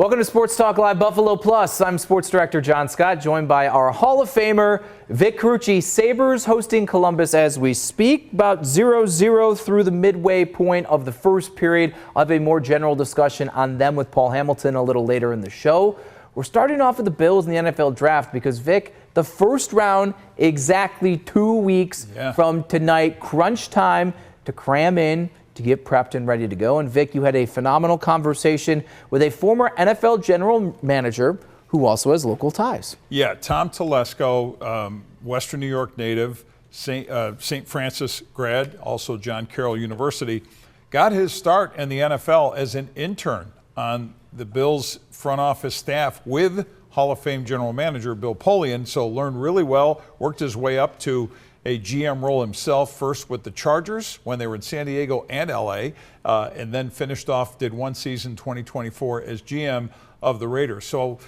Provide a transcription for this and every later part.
Welcome to Sports Talk Live Buffalo Plus. I'm Sports Director John Scott, joined by our Hall of Famer, Vic Carucci. Sabres hosting Columbus as we speak, about 0-0 through the midway point of the first period. I'll have a more general discussion on them with Paul Hamilton a little later in the show. We're starting off with the Bills in the NFL Draft because, Vic, the first round exactly 2 weeks from tonight, crunch time to cram in, to get prepped and ready to go. And Vic, you had a phenomenal conversation with a former NFL general manager who also has local ties. Yeah, Tom Telesco, Western New York native, St. Francis grad, also John Carroll University, got his start in the NFL as an intern on the Bills front office staff with Hall of Fame general manager Bill Polian, so learned really well, worked his way up to a GM role himself, first with the Chargers when they were in San Diego and LA, and then finished off, did one season, 2024, as GM of the Raiders. So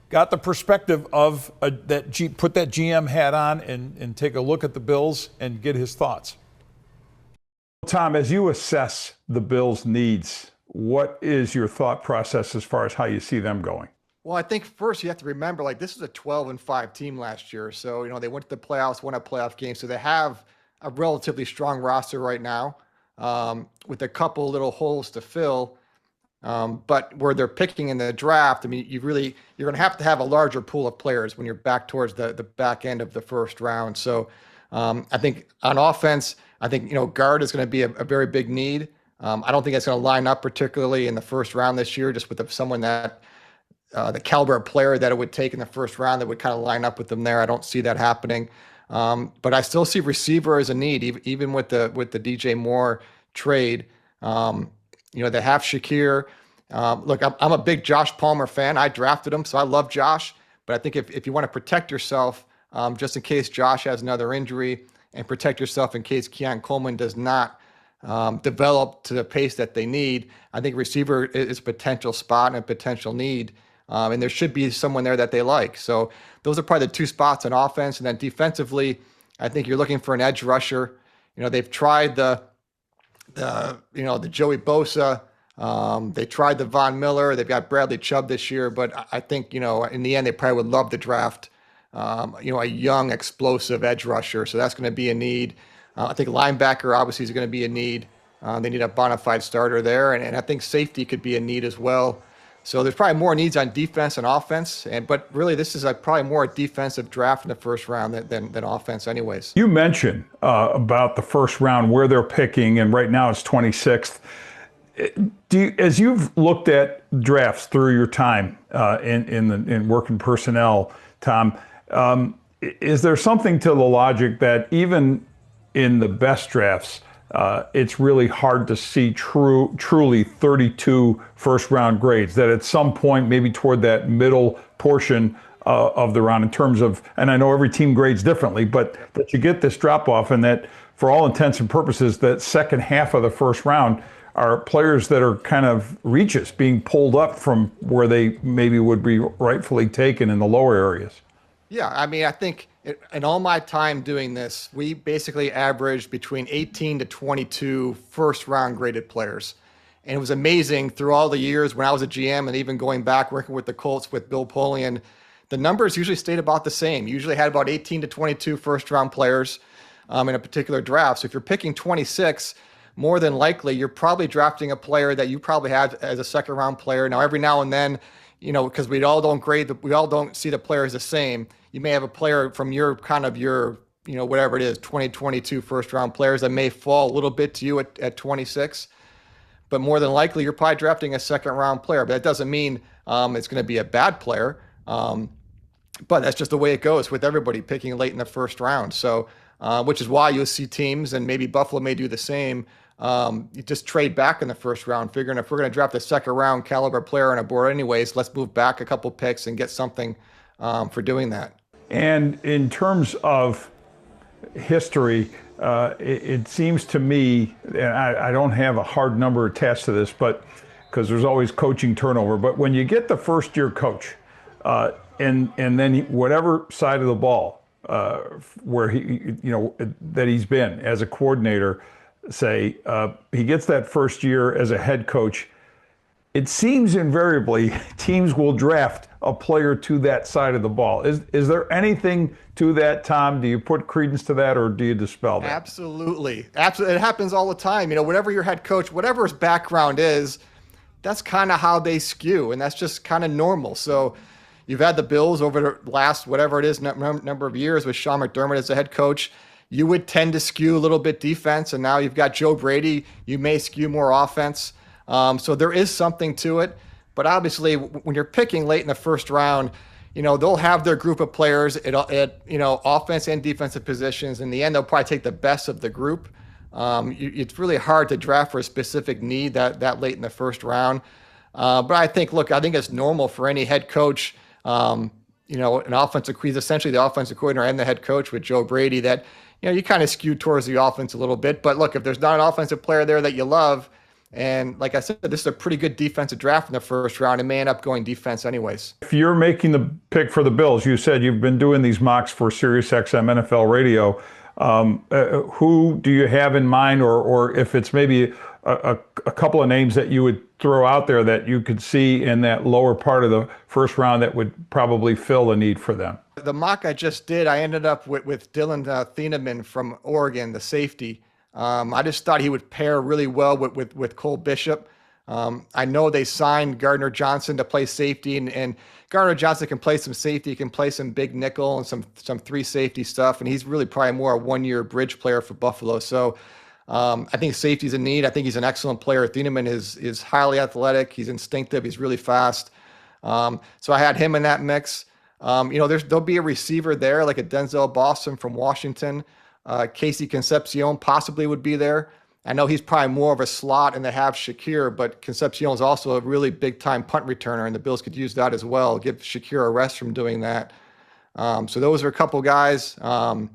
got the perspective of put that GM hat on and take a look at the Bills and get his thoughts. Tom, as you assess the Bills' needs, what is your thought process as far as how you see them going? Well, I think first you have to remember, this is a 12-5 team last year. So, they went to the playoffs, won a playoff game. So they have a relatively strong roster right now, with a couple little holes to fill. But where they're picking in the draft, you're going to have a larger pool of players when you're back towards the back end of the first round. So I think on offense, guard is going to be a very big need. I don't think it's going to line up particularly in the first round this year, just with someone that the caliber of player that it would take in the first round that would kind of line up with them there. I don't see that happening. But I still see receiver as a need, even with the DJ Moore trade. They have Shakir. Look, I'm a big Josh Palmer fan. I drafted him, so I love Josh. But I think if you want to protect yourself, just in case Josh has another injury, and protect yourself in case Keon Coleman does not develop to the pace that they need, I think receiver is a potential spot and a potential need. And there should be someone there that they like. So those are probably the two spots on offense. And then defensively, I think you're looking for an edge rusher. They've tried the Joey Bosa. They tried the Von Miller. They've got Bradley Chubb this year. But I think, in the end, they probably would love to draft, a young, explosive edge rusher. So that's going to be a need. I think linebacker obviously is going to be a need. They need a bona fide starter there. And I think safety could be a need as well. So there's probably more needs on defense and offense, but really this is probably more a defensive draft in the first round than offense anyways. You mentioned about the first round, where they're picking, and right now it's 26th. As you've looked at drafts through your time in working personnel, Tom, is there something to the logic that even in the best drafts, it's really hard to see truly 32 first-round grades, that at some point, maybe toward that middle portion of the round in terms of, and I know every team grades differently, but that you get this drop-off and that for all intents and purposes, that second half of the first round are players that are kind of reaches being pulled up from where they maybe would be rightfully taken in the lower areas. Yeah, I think in all my time doing this, we basically averaged between 18 to 22 first-round graded players. And it was amazing through all the years when I was a GM and even going back working with the Colts with Bill Polian, the numbers usually stayed about the same. You usually had about 18 to 22 first-round players in a particular draft. So if you're picking 26, more than likely you're probably drafting a player that you probably had as a second-round player. Now, every now and then, because we all don't see the players the same. You may have a player from your whatever it is, 2022 first round players that may fall a little bit to you at 26, but more than likely you're probably drafting a second round player. But that doesn't mean it's going to be a bad player. But that's just the way it goes with everybody picking late in the first round. So, which is why you'll see teams, and maybe Buffalo may do the same. You just trade back in the first round, figuring if we're going to draft a second round caliber player on a board anyways, let's move back a couple picks and get something for doing that. And in terms of history, it seems to me, and I don't have a hard number attached to this, but because there's always coaching turnover, but when you get the first year coach, and then whatever side of the ball where that he's been as a coordinator, say he gets that first year as a head coach, it seems invariably teams will draft a player to that side of the ball. Is there anything to that, Tom? Do you put credence to that, or do you dispel that? Absolutely. Absolutely. It happens all the time. You know, whatever your head coach, whatever his background is, that's kind of how they skew, and that's just kind of normal. So you've had the Bills over the last, whatever it is, number of years with Sean McDermott as the head coach. You would tend to skew a little bit defense, and now you've got Joe Brady. You may skew more offense. So there is something to it. But obviously, when you're picking late in the first round, you know, they'll have their group of players at you know, offense and defensive positions. In the end, they'll probably take the best of the group. It's really hard to draft for a specific need that late in the first round. But I think it's normal for any head coach, you know, an offensive, he's essentially the offensive coordinator and the head coach with Joe Brady, that, you know, you kind of skew towards the offense a little bit. But look, if there's not an offensive player there that you love, and like I said, this is a pretty good defensive draft in the first round. It may end up going defense anyways. If you're making the pick for the Bills, you said you've been doing these mocks for SiriusXM NFL Radio. Who do you have in mind, or if it's maybe a couple of names that you would throw out there that you could see in that lower part of the first round that would probably fill the need for them? The mock I just did, I ended up with Dylan Thieneman from Oregon, the safety. I just thought he would pair really well with Cole Bishop. I know they signed Gardner Johnson to play safety, and Gardner Johnson can play some safety, he can play some big nickel and some three safety stuff, and he's really probably more a one-year bridge player for Buffalo. So I think safety's a need. I think he's an excellent player. Thieneman is highly athletic. He's instinctive. He's really fast. So I had him in that mix. You know, there'll be a receiver there, like a Denzel Boston from Washington. Casey Concepcion possibly would be there. I know he's probably more of a slot, and they have Shakir, but Concepcion is also a really big-time punt returner, and the Bills could use that as well, give Shakir a rest from doing that. So those are a couple guys. And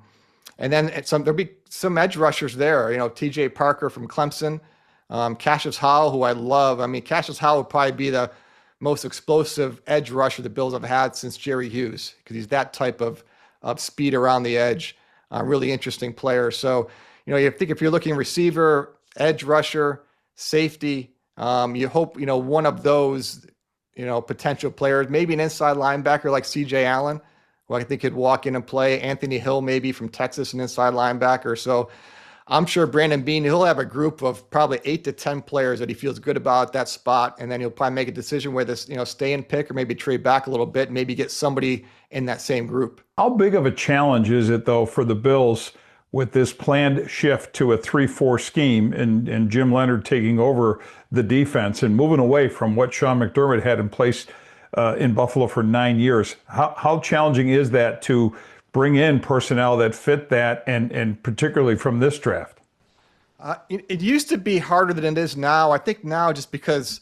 then there'll be some edge rushers there. You know, T.J. Parker from Clemson, Cassius Howell, who I love. I mean, Cassius Howell would probably be the most explosive edge rusher the Bills have had since Jerry Hughes, because he's that type of speed around the edge. Really interesting player. So, you know, you think if you're looking receiver, edge rusher, safety, you hope, you know, one of those, you know, potential players, maybe an inside linebacker like C.J. Allen, who I think could walk in and play. Anthony Hill, maybe from Texas, an inside linebacker. So I'm sure Brandon Beane, he'll have a group of probably 8 to 10 players that he feels good about at that spot. And then he'll probably make a decision whether, you know, stay and pick or maybe trade back a little bit, maybe get somebody in that same group. How big of a challenge is it, though, for the Bills with this planned shift to a 3-4 scheme and Jim Leonhard taking over the defense and moving away from what Sean McDermott had in place in Buffalo for 9 years? How challenging is that to bring in personnel that fit that, and particularly from this draft? It used to be harder than it is now. I think now, just because,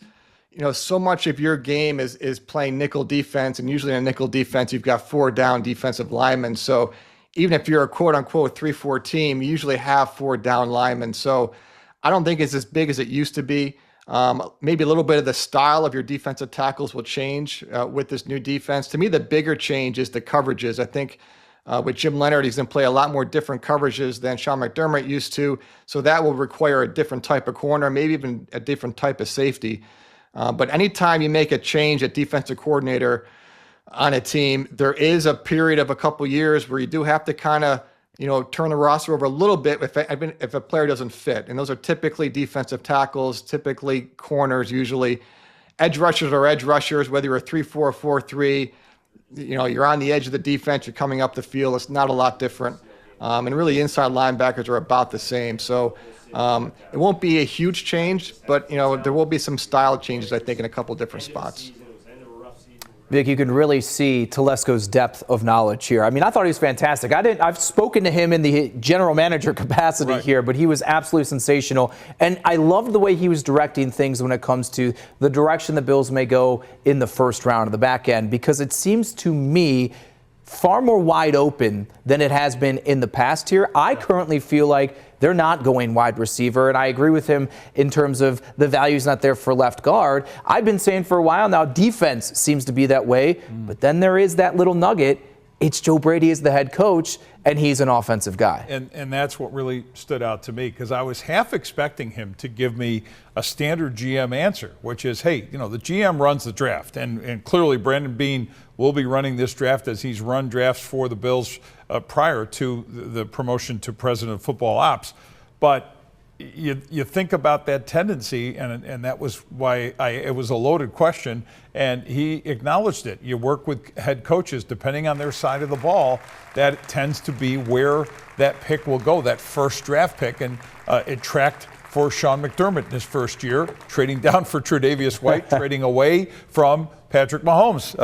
you know, so much of your game is playing nickel defense, and usually in a nickel defense, you've got 4 down defensive linemen. So even if you're a quote unquote 3-4 team, you usually have 4 down linemen. So I don't think it's as big as it used to be. Maybe a little bit of the style of your defensive tackles will change with this new defense. To me, the bigger change is the coverages. I think with Jim Leonhard, he's going to play a lot more different coverages than Sean McDermott used to. So that will require a different type of corner, maybe even a different type of safety. But anytime you make a change at defensive coordinator on a team, there is a period of a couple years where you do have to kind of, you know, turn the roster over a little bit if a player doesn't fit. And those are typically defensive tackles, typically corners, usually. Edge rushers are edge rushers, whether you're a 3-4 or 4-3. You know, you're on the edge of the defense, you're coming up the field. It's not a lot different. And really inside linebackers are about the same. So it won't be a huge change, but, you know, there will be some style changes, I think, in a couple different spots. Vic, you can really see Telesco's depth of knowledge here. I mean, I thought he was fantastic. I've spoken to him in the general manager capacity here, but he was absolutely sensational. And I loved the way he was directing things when it comes to the direction the Bills may go in the first round of the back end, because it seems to me far more wide open than it has been in the past here. I currently feel like they're not going wide receiver, and I agree with him in terms of the value's not there for left guard. I've been saying for a while now, defense seems to be that way, but then there is that little nugget. it's Joe Brady as the head coach, and he's an offensive guy. And that's what really stood out to me, because I was half expecting him to give me a standard GM answer, which is, hey, the GM runs the draft. And clearly Brandon Beane will be running this draft as he's run drafts for the Bills prior to the promotion to president of football ops. But you think about that tendency, and that was why it was a loaded question, and he acknowledged it. You work with head coaches, depending on their side of the ball, that tends to be where that pick will go, that first draft pick, and it tracked for Sean McDermott in his first year, trading down for Tre'Davious White, trading away from Patrick Mahomes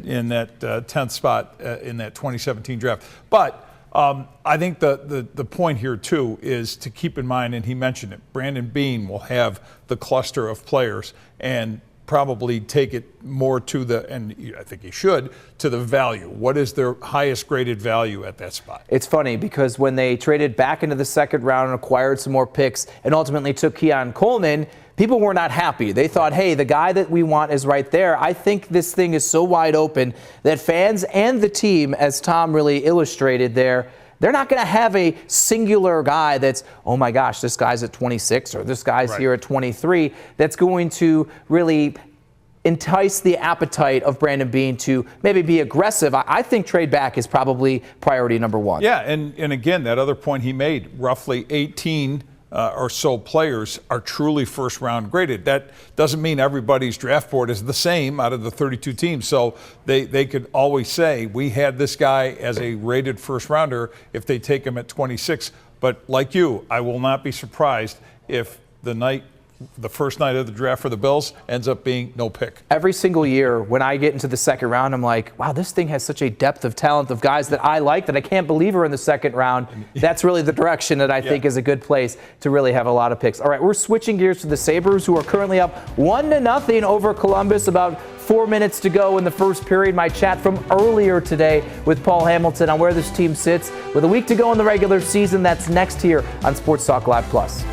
in that 10th spot in that 2017 draft. But I think the point here, too, is to keep in mind, and he mentioned it, Brandon Beane will have the cluster of players and probably take it more to and I think he should, to the value. What is their highest graded value at that spot? It's funny because when they traded back into the second round and acquired some more picks and ultimately took Keon Coleman, people were not happy. They thought, hey, the guy that we want is right there. I think this thing is so wide open that fans and the team, as Tom really illustrated there, they're not going to have a singular guy that's, oh my gosh, this guy's at 26 or this guy's here at 23, that's going to really entice the appetite of Brandon Beane to maybe be aggressive. I think trade back is probably priority number one. Yeah, and again, that other point he made, roughly 18 or so players are truly first round graded. That doesn't mean everybody's draft board is the same out of the 32 teams. So they could always say, we had this guy as a rated first rounder if they take him at 26. But like you, I will not be surprised if the first night of the draft for the Bills ends up being no pick. Every single year when I get into the second round, I'm like, wow, this thing has such a depth of talent of guys that I like that I can't believe are in the second round. That's really the direction that I think is a good place to really have a lot of picks. All right, we're switching gears to the Sabres, who are currently up 1-0 over Columbus. About 4 minutes to go in the first period. My chat from earlier today with Paul Hamilton on where this team sits with a week to go in the regular season. That's next here on Sports Talk Live Plus.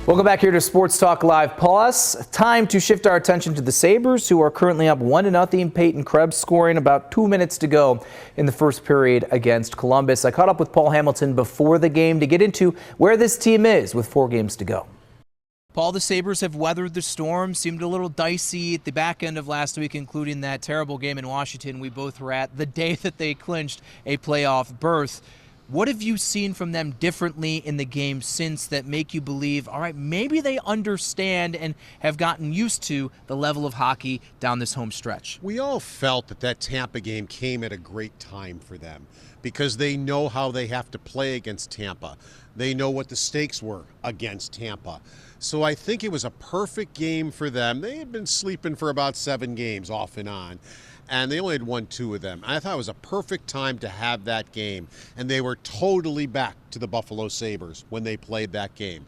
Welcome back here to Sports Talk Live Plus. Time to shift our attention to the Sabres, who are currently up 1-0. Peyton Krebs scoring about 2 minutes to go in the first period against Columbus. I caught up with Paul Hamilton before the game to get into where this team is with 4 games to go. Paul, the Sabres have weathered the storm, seemed a little dicey at the back end of last week, including that terrible game in Washington we both were at the day that they clinched a playoff berth. What have you seen from them differently in the game since that make you believe, all right, maybe they understand and have gotten used to the level of hockey down this home stretch? We all felt that Tampa game came at a great time for them because they know how they have to play against Tampa. They know what the stakes were against Tampa. So I think it was a perfect game for them. They had been sleeping for about 7 games off and on, and they only had won 2 of them. I thought it was a perfect time to have that game, and they were totally back to the Buffalo Sabres when they played that game.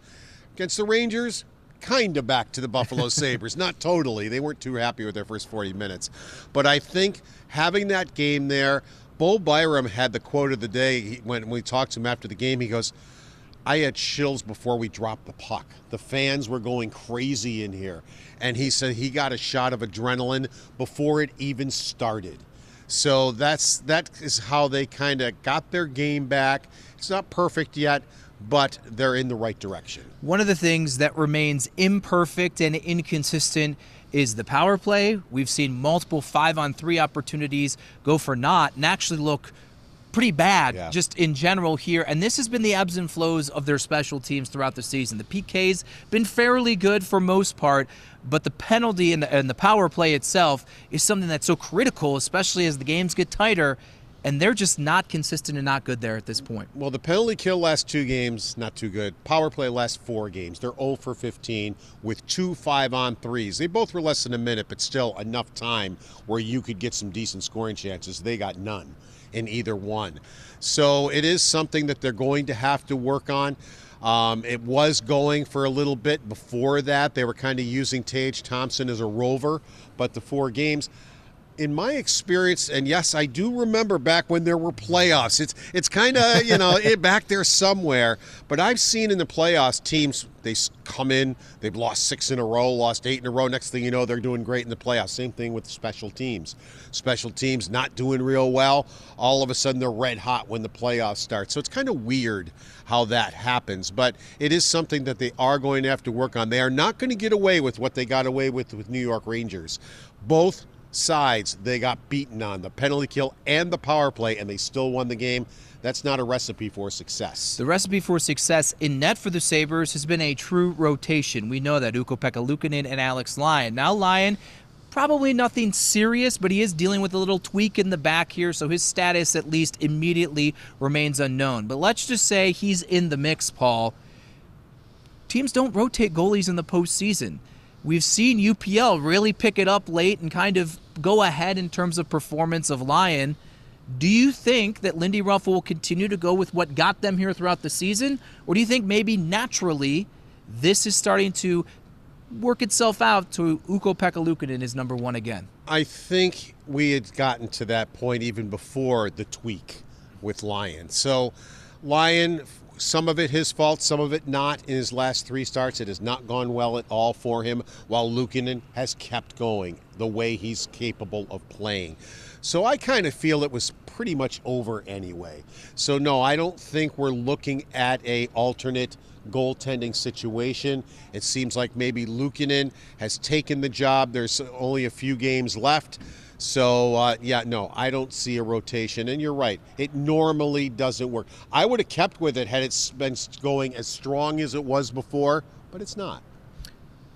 Against the Rangers, kind of back to the Buffalo Sabres, not totally. They weren't too happy with their first 40 minutes. But I think having that game there, Bo Byram had the quote of the day when we talked to him after the game. He goes, I had chills before we dropped the puck. The fans were going crazy in here. And he said he got a shot of adrenaline before it even started. So that is how they kind of got their game back. It's not perfect yet, but they're in the right direction. One of the things that remains imperfect and inconsistent is the power play. We've seen multiple 5-on-3 opportunities go for naught and actually look pretty bad just in general here. And this has been the ebbs and flows of their special teams throughout the season. The PK's been fairly good for most part, but the penalty and the power play itself is something that's so critical, especially as the games get tighter, and they're just not consistent and not good there at this point. Well, the penalty kill last 2 games, not too good. Power play last 4 games. They're 0 for 15 with 2 5-on-3s. They both were less than a minute, but still enough time where you could get some decent scoring chances. They got none in either one. So it is something that they're going to have to work on. It was going for a little bit before that. They were kind of using Tage Thompson as a rover, but the 4 games, in my experience, and yes, I do remember back when there were playoffs. It's kind of, you know, back there somewhere. But I've seen in the playoffs teams, they come in, they've lost 6 in a row, lost 8 in a row. Next thing you know, they're doing great in the playoffs. Same thing with special teams. Special teams not doing real well. All of a sudden, they're red hot when the playoffs start. So it's kind of weird how that happens. But it is something that they are going to have to work on. They are not going to get away with what they got away with New York Rangers. Both sides they got beaten on, the penalty kill and the power play, and they still won the game. That's not a recipe for success. The recipe for success in net for the Sabres has been a true rotation. We know that Ukko-Pekka Luukkonen and Alex Lyon. Now Lyon, probably nothing serious, but he is dealing with a little tweak in the back here, so his status at least immediately remains unknown. But let's just say he's in the mix, Paul. Teams don't rotate goalies in the postseason. We've seen UPL really pick it up late and kind of go ahead in terms of performance of Lyon. Do you think that Lindy Ruff will continue to go with what got them here throughout the season? Or do you think maybe naturally this is starting to work itself out to Ukko-Pekka Luukkonen is number 1 again? I think we had gotten to that point even before the tweak with Lyon. So Lyon, some of it his fault, some of it not. In his last 3 starts, it has not gone well at all for him, while Luukkonen has kept going the way he's capable of playing. So I kind of feel it was pretty much over anyway. So no, I don't think we're looking at a alternate goaltending situation. It seems like maybe Luukkonen has taken the job. There's only a few games left. So, yeah, no, I don't see a rotation. And you're right, it normally doesn't work. I would have kept with it had it been going as strong as it was before, but it's not.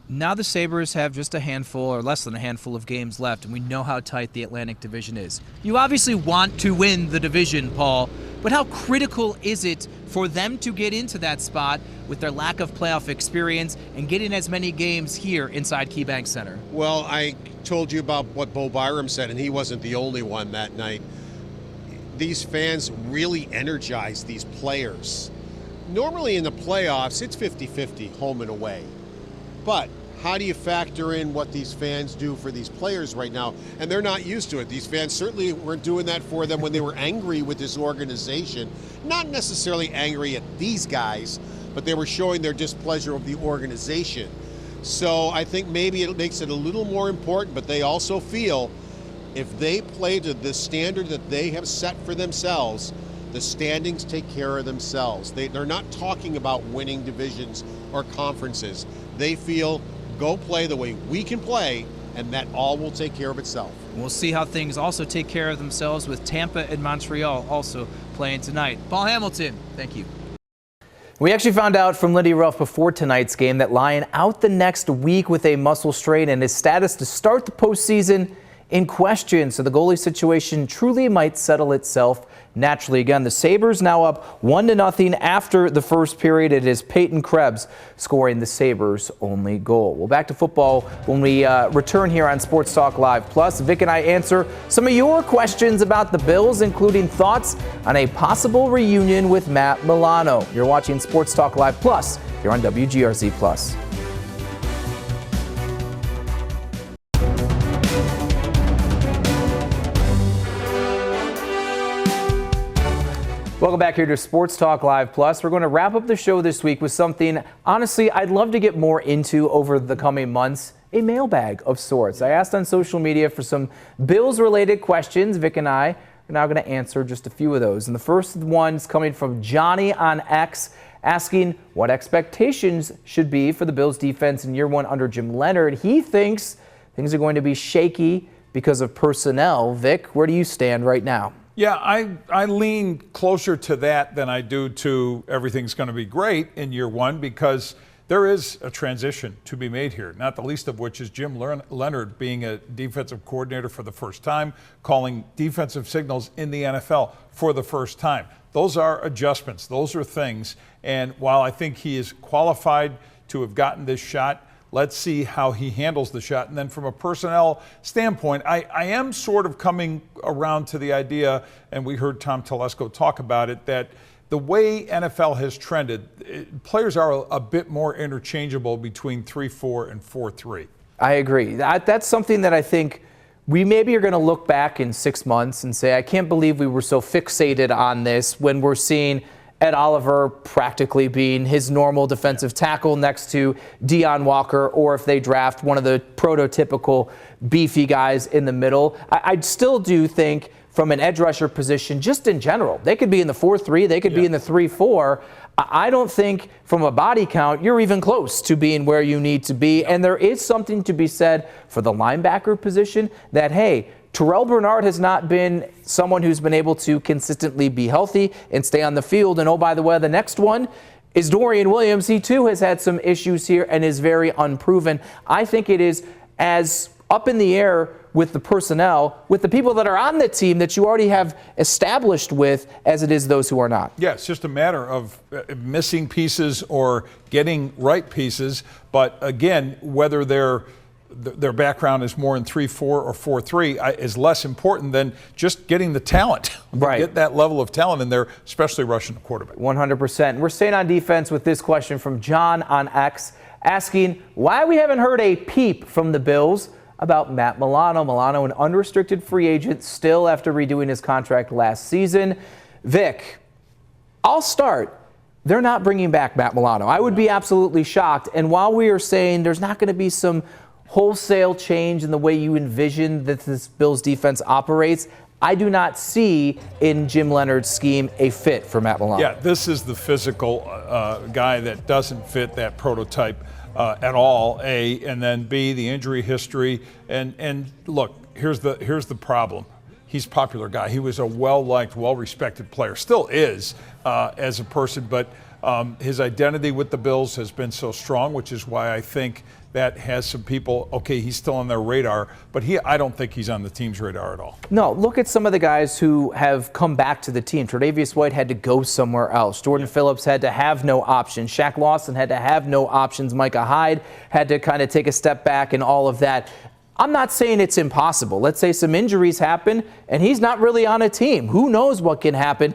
Now the Sabres have just a handful or less than a handful of games left, and we know how tight the Atlantic Division is. You obviously want to win the division, Paul, but how critical is it for them to get into that spot with their lack of playoff experience and getting as many games here inside KeyBank Center? Well, I told you about what Bo Byram said, and he wasn't the only one that night. These fans really energize these players. Normally in the playoffs, it's 50-50 home and away. But how do you factor in what these fans do for these players right now? And they're not used to it. These fans certainly weren't doing that for them when they were angry with this organization. Not necessarily angry at these guys, but they were showing their displeasure of the organization. So I think maybe it makes it a little more important, but they also feel if they play to the standard that they have set for themselves, the standings take care of themselves. They're not talking about winning divisions or conferences. They feel, go play the way we can play, and that all will take care of itself. We'll see how things also take care of themselves with Tampa and Montreal also playing tonight. Paul Hamilton, thank you. We actually found out from Lindy Ruff before tonight's game that Lyon out the next week with a muscle strain and his status to start the postseason in question. So the goalie situation truly might settle itself naturally. Again, the Sabres now up 1-0 after the first period. It is Peyton Krebs scoring the Sabres' only goal. Well, back to football when we return here on Sports Talk Live Plus. Vic and I answer some of your questions about the Bills, including thoughts on a possible reunion with Matt Milano. You're watching Sports Talk Live Plus here on WGRZ Plus. Welcome back here to Sports Talk Live Plus. We're going to wrap up the show this week with something, honestly, I'd love to get more into over the coming months, a mailbag of sorts. I asked on social media for some Bills-related questions. Vic and I are now going to answer just a few of those. And the first one's coming from Johnny on X, asking what expectations should be for the Bills defense in year 1 under Jim Leonard. He thinks things are going to be shaky because of personnel. Vic, where do you stand right now? Yeah, I lean closer to that than I do to everything's going to be great in year 1 because there is a transition to be made here, not the least of which is Jim Leonard being a defensive coordinator for the first time, calling defensive signals in the NFL for the first time. Those are adjustments. Those are things. And while I think he is qualified to have gotten this shot, let's see how he handles the shot. And then from a personnel standpoint, I am sort of coming around to the idea, and we heard Tom Telesco talk about it, that the way NFL has trended, players are a bit more interchangeable between 3-4 and 4-3. I agree. That's something that I think we maybe are going to look back in 6 months and say, I can't believe we were so fixated on this when we're seeing Ed Oliver practically being his normal defensive tackle next to Deion Walker, or if they draft one of the prototypical beefy guys in the middle. I still do think from an edge rusher position, just in general, they could be in the 4-3, they could be in the 3-4. I don't think from a body count you're even close to being where you need to be. And there is something to be said for the linebacker position that, hey, Terrell Bernard has not been someone who's been able to consistently be healthy and stay on the field. And oh, by the way, the next one is Dorian Williams. He too has had some issues here and is very unproven. I think it is as up in the air with the personnel, with the people that are on the team that you already have established with, as it is those who are not. Yeah, it's just a matter of missing pieces or getting right pieces. But again, whether their background is more in 3-4 or 4-3 is less important than just getting the talent. Right. Get that level of talent in there, especially rushing the quarterback. 100%. We're staying on defense with this question from John on X, asking why we haven't heard a peep from the Bills about Matt Milano. Milano, an unrestricted free agent, still after redoing his contract last season. Vic, I'll start. They're not bringing back Matt Milano. I would be absolutely shocked. And while we are saying there's not going to be some wholesale change in the way you envision that this Bills defense operates, I do not see in Jim Leonard's scheme a fit for Matt Milano. Yeah, this is the physical guy that doesn't fit that prototype at all, A, and then B, the injury history. And look, here's the problem. He's a popular guy. He was a well-liked, well-respected player. Still is as a person, but his identity with the Bills has been so strong, which is why I think that has some people, okay, he's still on their radar, but I don't think he's on the team's radar at all. No, look at some of the guys who have come back to the team. Tre'Davious White had to go somewhere else. Jordan Phillips had to have no options. Shaq Lawson had to have no options. Micah Hyde had to kind of take a step back and all of that. I'm not saying it's impossible. Let's say some injuries happen and he's not really on a team. Who knows what can happen?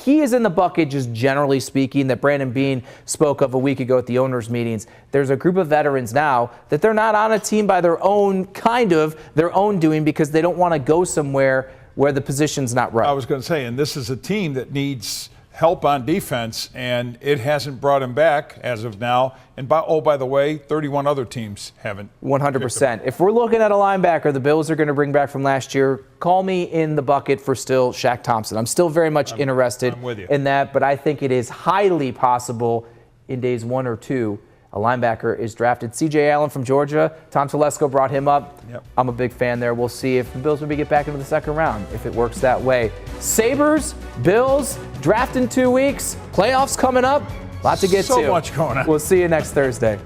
He is in the bucket, just generally speaking, that Brandon Beane spoke of a week ago at the owners' meetings. There's a group of veterans now that they're not on a team by their own doing because they don't want to go somewhere where the position's not right. I was going to say, and this is a team that needs help on defense, and it hasn't brought him back as of now. And by the way, 31 other teams haven't. 100%. If we're looking at a linebacker the Bills are going to bring back from last year, call me in the bucket for still Shaq Thompson. I'm still very much interested in that, but I think it is highly possible in days 1 or 2 a linebacker is drafted. C.J. Allen from Georgia, Tom Telesco brought him up. Yep. I'm a big fan there. We'll see if the Bills maybe get back into the second round, if it works that way. Sabres, Bills, draft in 2 weeks, playoffs coming up. Lot to get to. So much going on. We'll see you next Thursday.